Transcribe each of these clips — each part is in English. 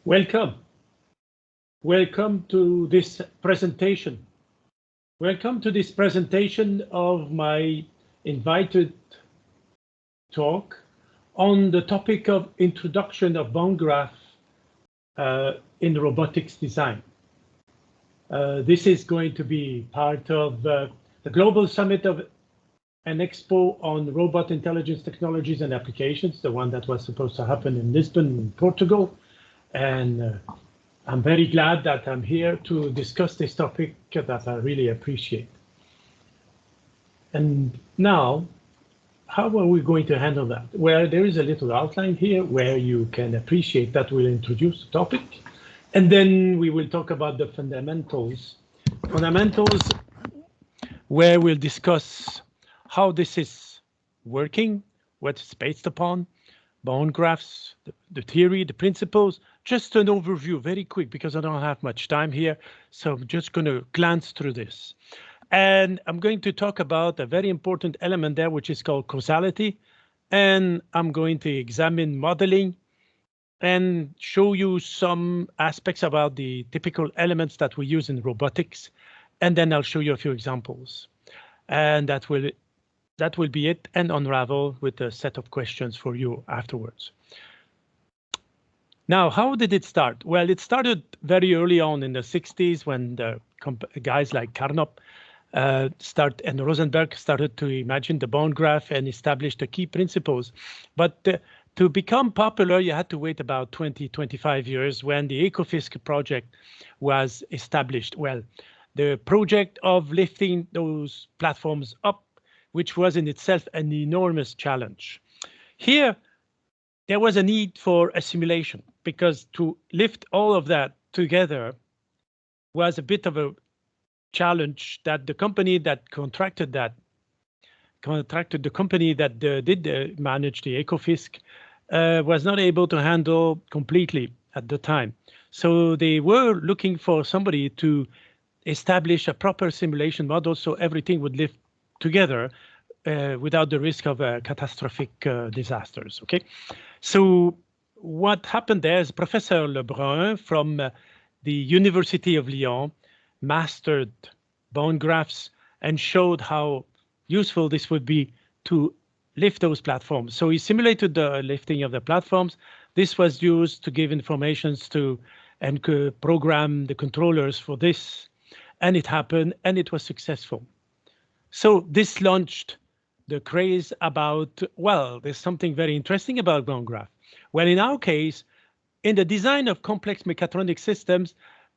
Welcome. Welcome to this presentation. Welcome to this presentation of my invited talk on the topic of introduction of bone graft in robotics design. This is going to be part of the Global Summit and Expo on Robot Intelligence Technologies and Applications, the one that was supposed to happen in Lisbon, Portugal. And I'm very glad that I'm here to discuss this topic that I really appreciate. And now, how are we going to handle that? Well, there is a little outline here where you can appreciate that we'll introduce the topic. And then we will talk about the fundamentals. Fundamentals where we'll discuss how this is working, what it's based upon, bone grafts, the theory, the principles. Just an overview, very quick, because I don't have much time here. So I'm just going to glance through this. And I'm going to talk about a very important element there, which is called causality. And I'm going to examine modeling and show you some aspects about the typical elements that we use in robotics. And then I'll show you a few examples. And that will be it, and unravel with a set of questions for you afterwards. Now, how did it start? Well, it started very early on in the 60s when the guys like Carnop and Rosenberg started to imagine the bone graft and establish the key principles. But to become popular, you had to wait about 25 years when the EcoFISC project was established. Well, the project of lifting those platforms up, which was in itself an enormous challenge. Here, there was a need for a simulation, because to lift all of that together was a bit of a challenge that the company that contracted the company that did manage the EcoFISC was not able to handle completely at the time. So they were looking for somebody to establish a proper simulation model so everything would lift together without the risk of catastrophic disasters. Okay, so what happened there is Professor Lebrun from the University of Lyon mastered bone grafts and showed how useful this would be to lift those platforms. So he simulated the lifting of the platforms. This was used to give informations to and program the controllers for this, and it happened, and it was successful. So this launched the craze about, well, there's something very interesting about bone graft. Well, in our case, in the design of complex mechatronic systems,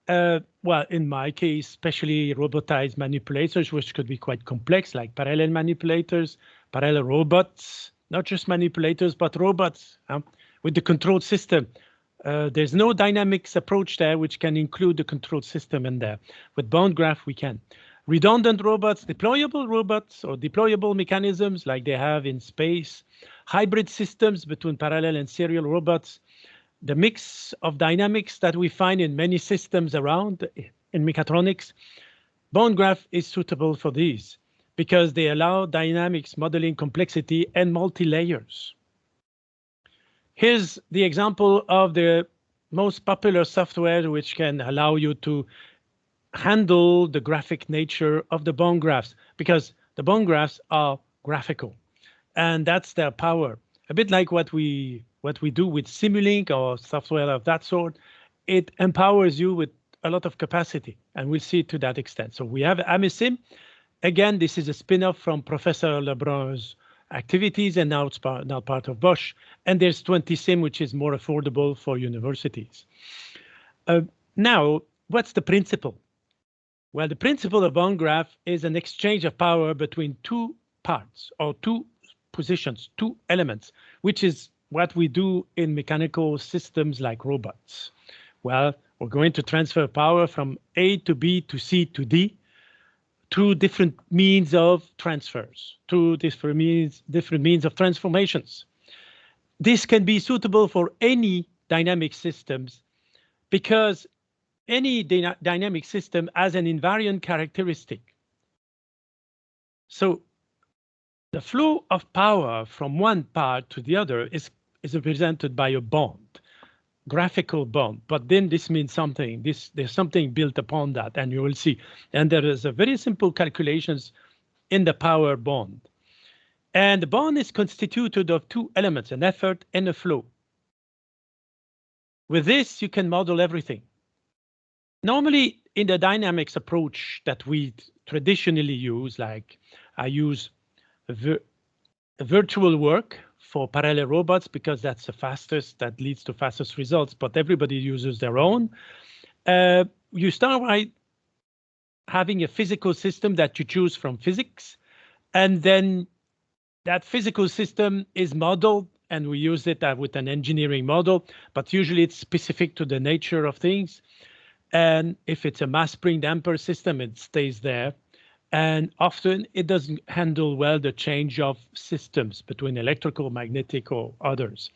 well, in my case, especially robotized manipulators, which could be quite complex, like parallel manipulators, parallel robots, not just manipulators, but robots with the control system. There's no dynamics approach there, which can include the control system in there. With bone graft, we can. Redundant robots, deployable robots, or deployable mechanisms like they have in space, hybrid systems between parallel and serial robots, the mix of dynamics that we find in many systems around in mechatronics. Bone graft is suitable for these because they allow dynamics modeling complexity and multi-layers. Here's the example of the most popular software which can allow you to handle the graphic nature of the bone grafts, because the bone grafts are graphical, and that's their power. A bit like what we do with Simulink or software of that sort. It empowers you with a lot of capacity, and we'll see to that extent. So we have AMISIM. Again, this is a spin-off from Professor Lebrun's activities, and now it's now part of Bosch. And there's 20Sim, which is more affordable for universities. Now, what's the principle? Well, the principle of bone graft is an exchange of power between two parts, or two positions, two elements, which is what we do in mechanical systems like robots. Well, we're going to transfer power from A to B to C to D through different means of transfers, through different means of transformations. This can be suitable for any dynamic systems because any dynamic system has an invariant characteristic. So the flow of power from one part to the other is represented by a bond. graphical bond, but then this means something. There's something built upon that, and you will see. And there is a very simple calculations in the power bond. And the bond is constituted of two elements, an effort and a flow. With this, you can model everything. Normally, in the dynamics approach that we traditionally use, like I use virtual work for parallel robots because that's the fastest, that leads to fastest results, but everybody uses their own. You start by having a physical system that you choose from physics, and then that physical system is modeled, and we use it with an engineering model, but usually it's specific to the nature of things. And if it's a mass spring damper system, it stays there. And often it doesn't handle well the change of systems between electrical, magnetic, or others.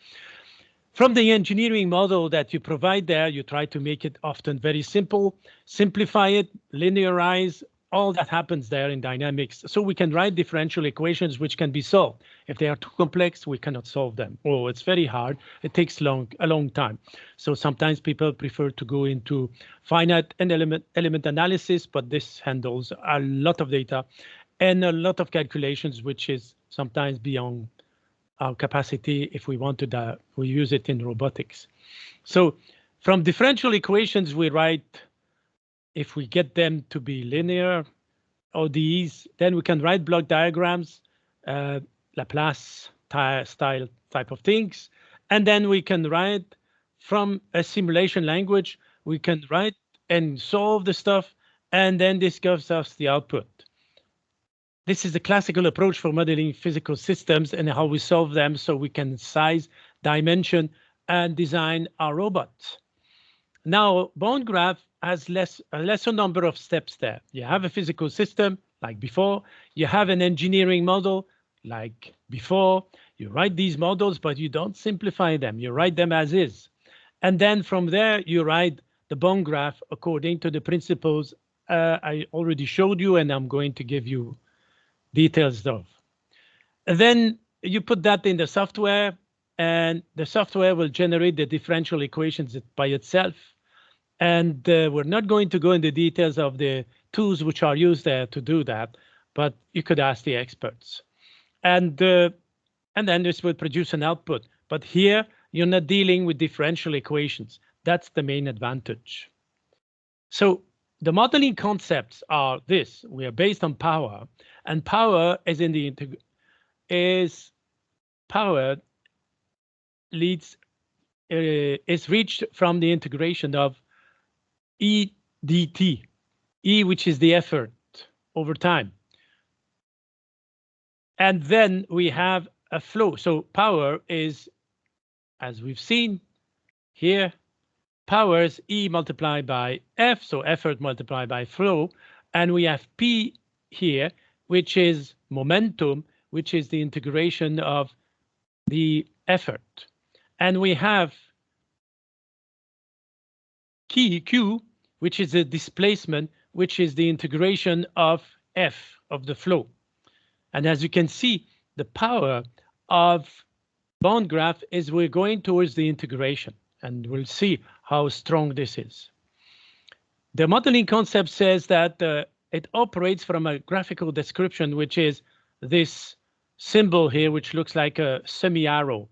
From the engineering model that you provide there, you try to make it often very simple, simplify it, linearize, all that happens there in dynamics. So we can write differential equations which can be solved. If they are too complex, we cannot solve them. Oh, it's very hard. It takes a long time. So sometimes people prefer to go into finite and element analysis, but this handles a lot of data and a lot of calculations, which is sometimes beyond our capacity if we want to we use it in robotics. So from differential equations, we write, if we get them to be linear, ODEs, then we can write block diagrams, Laplace style type of things. And then we can write from a simulation language, we can write and solve the stuff, and then this gives us the output. This is the classical approach for modeling physical systems and how we solve them so we can size, dimension, and design our robots. Now, bond graph has a lesser number of steps there. You have a physical system like before, you have an engineering model like before, you write these models, but you don't simplify them, you write them as is. And then from there, you write the bond graph according to the principles I already showed you, and I'm going to give you details of. And then you put that in the software, and the software will generate the differential equations by itself. And we're not going to go into details of the tools which are used there to do that, but you could ask the experts. And then this will produce an output. But here, you're not dealing with differential equations. That's the main advantage. So the modeling concepts are this. We are based on power, and power is in the is reached from the integration of E dt, E, which is the effort over time. And then we have a flow. So power is, as we've seen here, power is E multiplied by F, so effort multiplied by flow. And we have P here, which is momentum, which is the integration of the effort. And we have Q, which is the displacement, which is the integration of F, of the flow. And as you can see, the power of bond graph is we're going towards the integration, and we'll see how strong this is. The modeling concept says that it operates from a graphical description, which is this symbol here, which looks like a semi-arrow,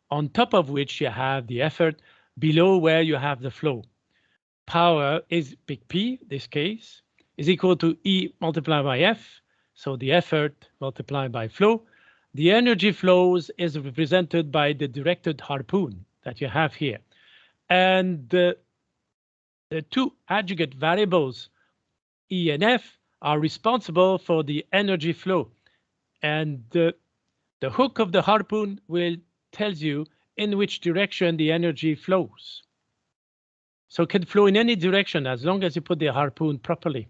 on top of which you have the effort, below where you have the flow. Power is big P, this case, is equal to E multiplied by F, so the effort multiplied by flow. The energy flows is represented by the directed harpoon that you have here. And the two aggregate variables, E and F, are responsible for the energy flow. And the hook of the harpoon will tell you in which direction the energy flows. So it can flow in any direction as long as you put the harpoon properly.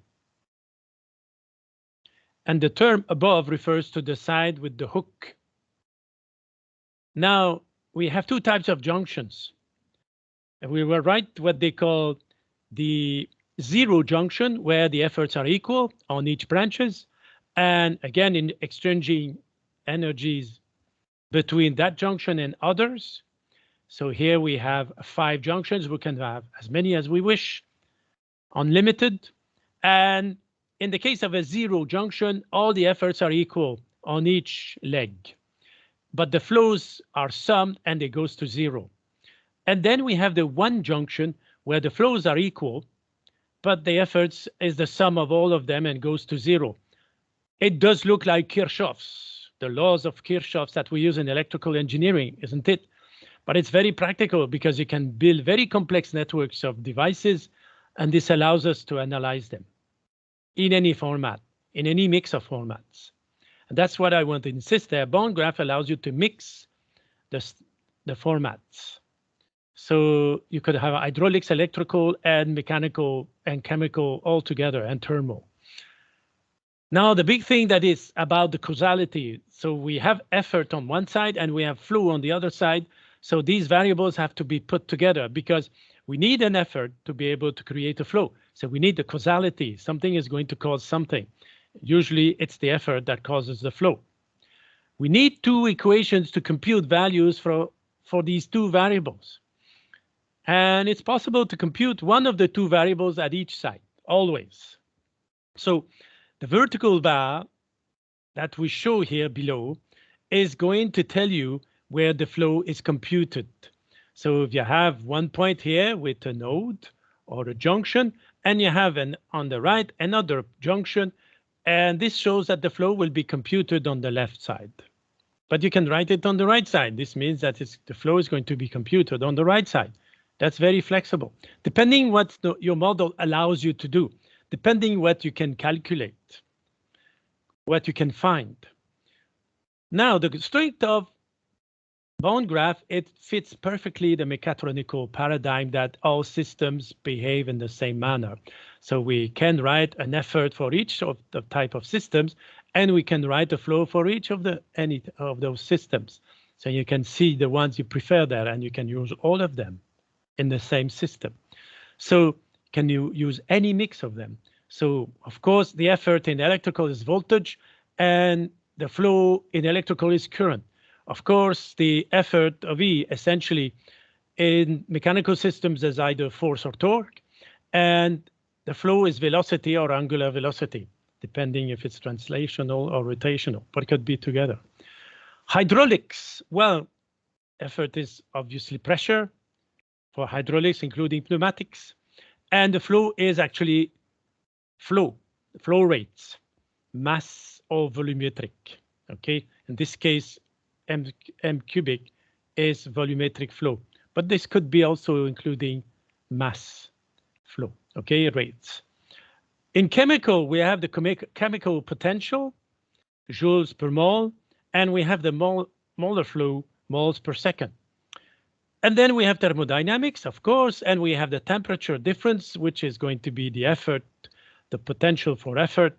And the term above refers to the side with the hook. Now we have two types of junctions. And we will write what they call the zero junction, where the efforts are equal on each branches. And again, in exchanging energies between that junction and others. So here we have 5 junctions. We can have as many as we wish, unlimited. And in the case of a 0 junction, all the efforts are equal on each leg, but the flows are summed and it goes to 0. And then we have the 1 junction where the flows are equal, but the efforts is the sum of all of them and goes to 0. It does look like Kirchhoff's, the laws of Kirchhoff's that we use in electrical engineering, isn't it? But it's very practical because you can build very complex networks of devices, and this allows us to analyze them in any format, in any mix of formats. And that's what I want to insist there. Bond graph allows you to mix the formats. So you could have hydraulics, electrical, and mechanical and chemical all together, and thermal. Now, the big thing that is about the causality. So we have effort on one side and we have flow on the other side. So these variables have to be put together because we need an effort to be able to create a flow. So we need the causality. Something is going to cause something. Usually it's the effort that causes the flow. We need 2 equations to compute values for these 2 variables. And it's possible to compute one of the 2 variables at each side, always. So the vertical bar that we show here below is going to tell you where the flow is computed. So if you have one point here with a node or a junction, and you have on the right another junction, and this shows that the flow will be computed on the left side. But you can write it on the right side. This means that the flow is going to be computed on the right side. That's very flexible, depending what your model allows you to do, depending what you can calculate, what you can find. Now, the strength of bond graph, it fits perfectly the mechatronical paradigm that all systems behave in the same manner. So we can write an effort for each of the type of systems, and we can write a flow for each of any of those systems. So you can see the ones you prefer there, and you can use all of them in the same system. So can you use any mix of them? So of course, the effort in electrical is voltage, and the flow in electrical is current. Of course, the effort of E essentially in mechanical systems is either force or torque, and the flow is velocity or angular velocity, depending if it's translational or rotational, but it could be together. Hydraulics, well, effort is obviously pressure for hydraulics, including pneumatics, and the flow is actually flow rates, mass or volumetric. Okay, in this case, m cubic is volumetric flow, but this could be also including mass flow, okay, rates. In chemical, we have the chemical potential, joules per mole, and we have the molar flow, moles per second. And then we have thermodynamics, of course, and we have the temperature difference, which is going to be the effort, the potential for effort,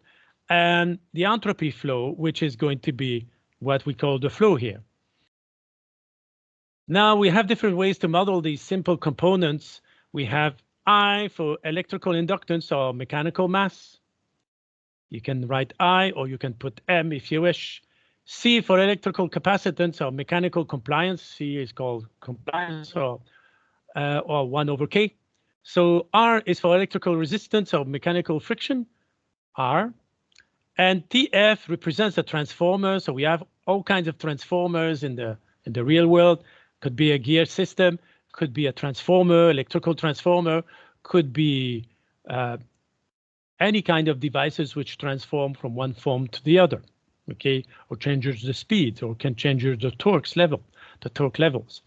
and the entropy flow, which is going to be what we call the flow here. Now we have different ways to model these simple components. We have I for electrical inductance or mechanical mass. You can write I, or you can put M if you wish. C for electrical capacitance or mechanical compliance. C is called compliance or 1 over K. So R is for electrical resistance or mechanical friction, R. And TF represents a transformer. So we have all kinds of transformers in the real world. Could be a gear system, could be a transformer, electrical transformer, could be any kind of devices which transform from one form to the other, okay, or changes the speed, or can change the torque levels.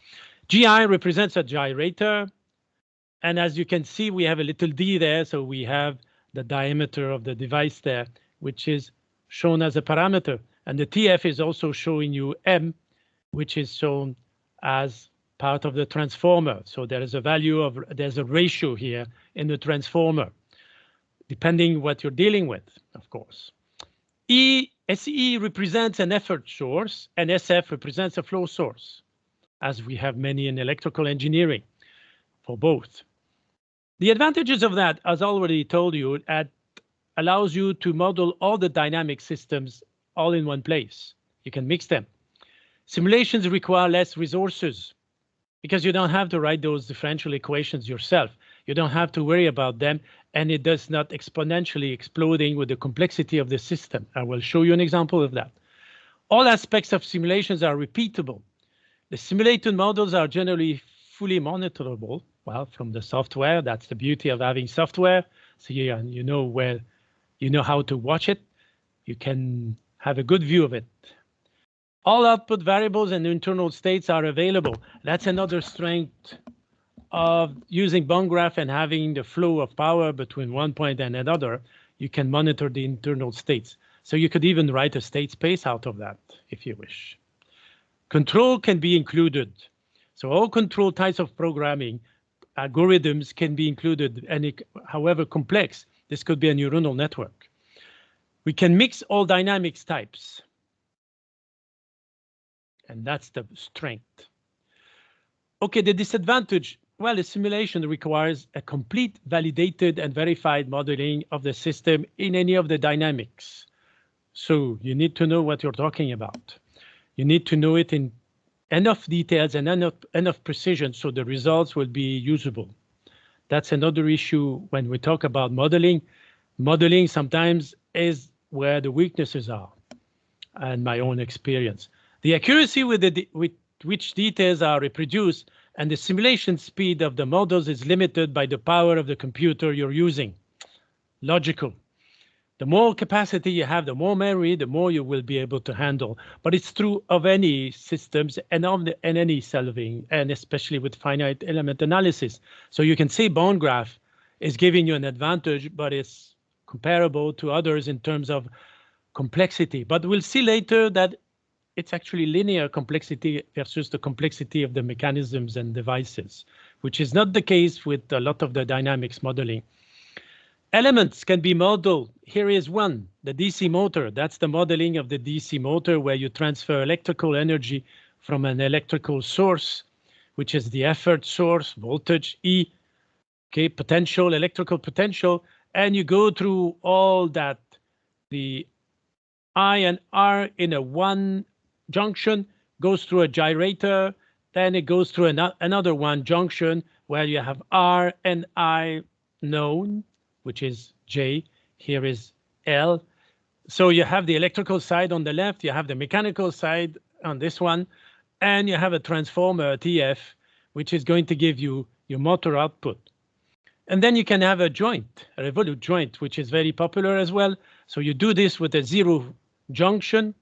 GI represents a gyrator, and as you can see, we have a little d there, so we have the diameter of the device there, which is shown as a parameter, and the TF is also showing you M, which is shown as part of the transformer. So there is a value of, there's a ratio here in the transformer, depending what you're dealing with, of course. SE represents an effort source, and SF represents a flow source, as we have many in electrical engineering for both. The advantages of that, as already told you, allows you to model all the dynamic systems all in one place. You can mix them. Simulations require less resources. because you don't have to write those differential equations yourself. You don't have to worry about them, and it does not exponentially exploding with the complexity of the system. I will show you an example of that. All aspects of simulations are repeatable. The simulated models are generally fully monitorable. Well, from the software, that's the beauty of having software. So you know where, you know how to watch it. You can have a good view of it. All output variables and internal states are available. That's another strength of using bond graph and having the flow of power between one point and another. You can monitor the internal states. So you could even write a state space out of that if you wish. Control can be included. So all control types of programming, algorithms can be included, and however complex, this could be a neuronal network. We can mix all dynamics types. And that's the strength. Okay, the disadvantage, well, the simulation requires a complete, validated, and verified modeling of the system in any of the dynamics. So you need to know what you're talking about. You need to know it in enough details and enough precision so the results will be usable. That's another issue when we talk about modeling. Modeling sometimes is where the weaknesses are, and my own experience. The accuracy with which details are reproduced and the simulation speed of the models is limited by the power of the computer you're using. Logical. The more capacity you have, the more memory, the more you will be able to handle. But it's true of any systems and any solving, and especially with finite element analysis. So you can say bond graph is giving you an advantage, but it's comparable to others in terms of complexity. But we'll see later that it's actually linear complexity versus the complexity of the mechanisms and devices, which is not the case with a lot of the dynamics modeling. Elements can be modeled. Here is one, the DC motor. That's the modeling of the DC motor where you transfer electrical energy from an electrical source, which is the effort source, voltage, E, okay, potential, electrical potential, and you go through all that, the I and R in a one junction goes through a gyrator, then it goes through another one junction where you have R and I known, which is J, here is L. So you have the electrical side on the left, you have the mechanical side on this one, and you have a transformer TF, which is going to give you your motor output. And then you can have a joint, a revolute joint, which is very popular as well. So you do this with a zero junction,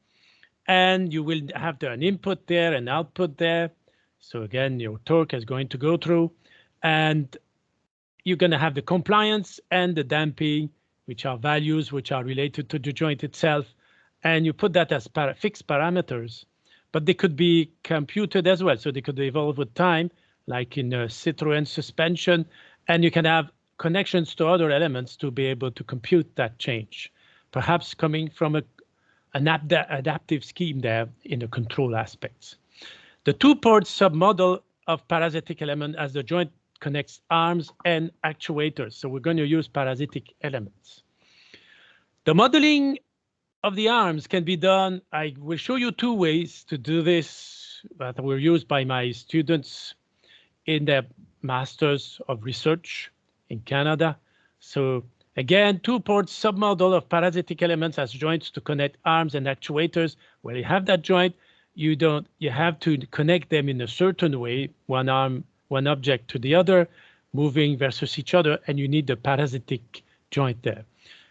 and you will have an input there, an output there. So again, your torque is going to go through, and you're going to have the compliance and the damping, which are values which are related to the joint itself. And you put that as fixed parameters, but they could be computed as well. So they could evolve with time, like in a Citroën suspension, and you can have connections to other elements to be able to compute that change, perhaps coming from an adaptive scheme there in the control aspects. The two-port submodel of parasitic element as the joint connects arms and actuators. So we're going to use parasitic elements. The modeling of the arms can be done. I will show you two ways to do this that were used by my students in their Masters of Research in Canada. So again, two-port submodel of parasitic elements as joints to connect arms and actuators. Where you have that joint, you have to connect them in a certain way, one arm, one object to the other, moving versus each other, and you need the parasitic joint there.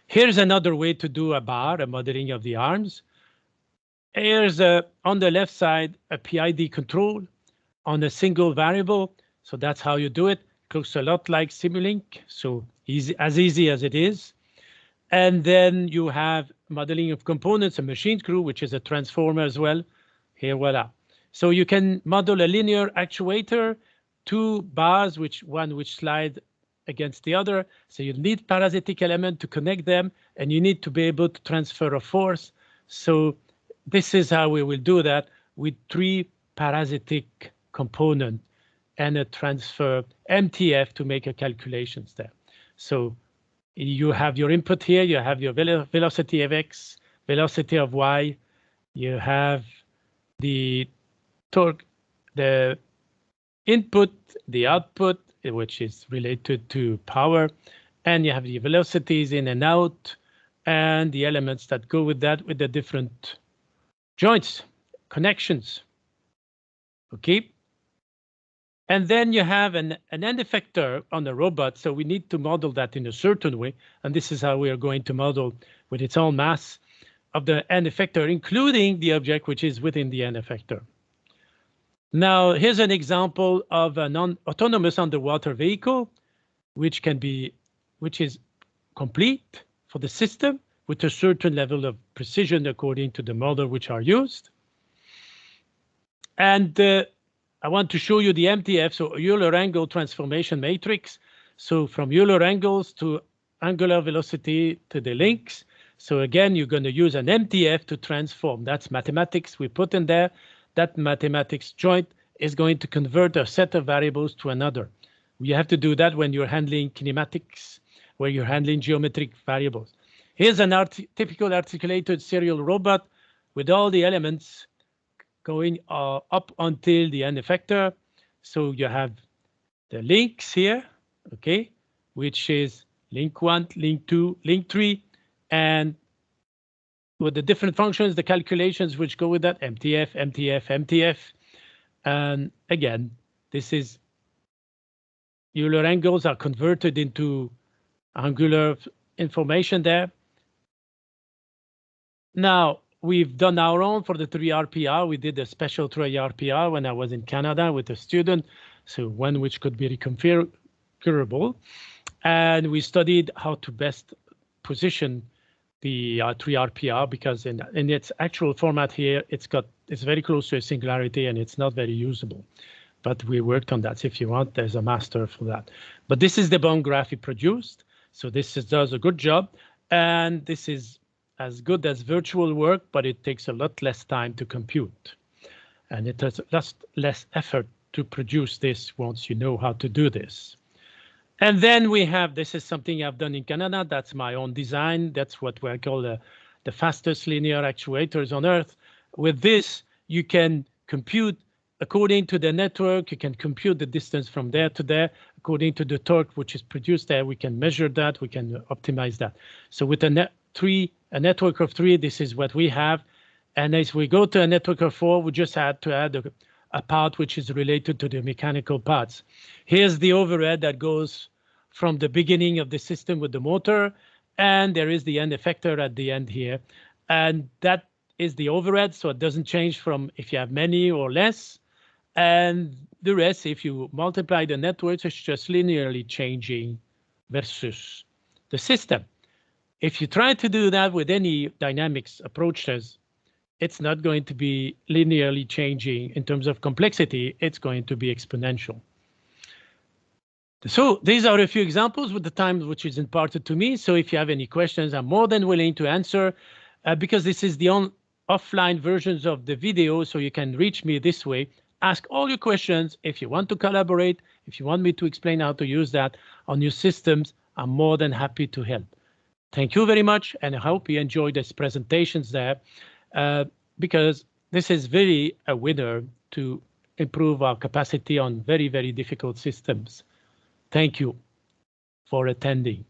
Here's another way to do a bar, a modeling of the arms. Here's on the left side, a PID control on a single variable. So that's how you do it. Looks a lot like Simulink, so easy as it is. And then you have modeling of components, a machine screw, which is a transformer as well. Here, voila. So you can model a linear actuator, two bars, which slide against the other. So you need parasitic element to connect them, and you need to be able to transfer a force. So this is how we will do that with three parasitic components and a transfer MTF to make a calculations there. So you have your input here, you have your velocity of X, velocity of Y, you have the torque, the input, the output, which is related to power, and you have the velocities in and out, and the elements that go with that, with the different joints, connections. Okay. And then you have an end effector on the robot, so we need to model that in a certain way, and this is how we are going to model with its own mass of the end effector, including the object which is within the end effector. Now, here's an example of a non-autonomous underwater vehicle, which is complete for the system with a certain level of precision according to the model which are used. And I want to show you the MTF, so Euler angle transformation matrix. So from Euler angles to angular velocity to the links. So again, you're going to use an MTF to transform. That's mathematics we put in there. That mathematics joint is going to convert a set of variables to another. You have to do that when you're handling kinematics, where you're handling geometric variables. Here's an typical articulated serial robot with all the elements going up until the end effector. So you have the links here, okay, which is link 1, link 2, link 3, and with the different functions, the calculations which go with that, MTF, MTF, MTF. And again, this is Euler angles are converted into angular information there. Now, we've done our own for the 3RPR. We did a special 3RPR when I was in Canada with a student, so one which could be reconfigurable. And we studied how to best position the 3RPR, because in its actual format here, it's very close to a singularity and it's not very usable. But we worked on that. So if you want, there's a master for that. But this is the bone graph we produced. So this does a good job. And this is as good as virtual work, but it takes a lot less time to compute. And it has less effort to produce this once you know how to do this. And then we have, this is something I've done in Canada. That's my own design. That's what we call the fastest linear actuators on Earth. With this, you can compute according to the network. You can compute the distance from there to there. According to the torque which is produced there, we can measure that. We can optimize that. So with a network of 3, this is what we have. And as we go to a network of 4, we just had to add a part which is related to the mechanical parts. Here's the overhead that goes from the beginning of the system with the motor, and there is the end effector at the end here. And that is the overhead, so it doesn't change from if you have many or less. And the rest, if you multiply the networks, it's just linearly changing versus the system. If you try to do that with any dynamics approaches, it's not going to be linearly changing in terms of complexity. It's going to be exponential. So these are a few examples with the time which is imparted to me. So if you have any questions, I'm more than willing to answer, because this is the offline versions of the video, so you can reach me this way. Ask all your questions. If you want to collaborate, if you want me to explain how to use that on your systems, I'm more than happy to help. Thank you very much, and I hope you enjoyed these presentations there, because this is really a winner to improve our capacity on very, very difficult systems. Thank you for attending.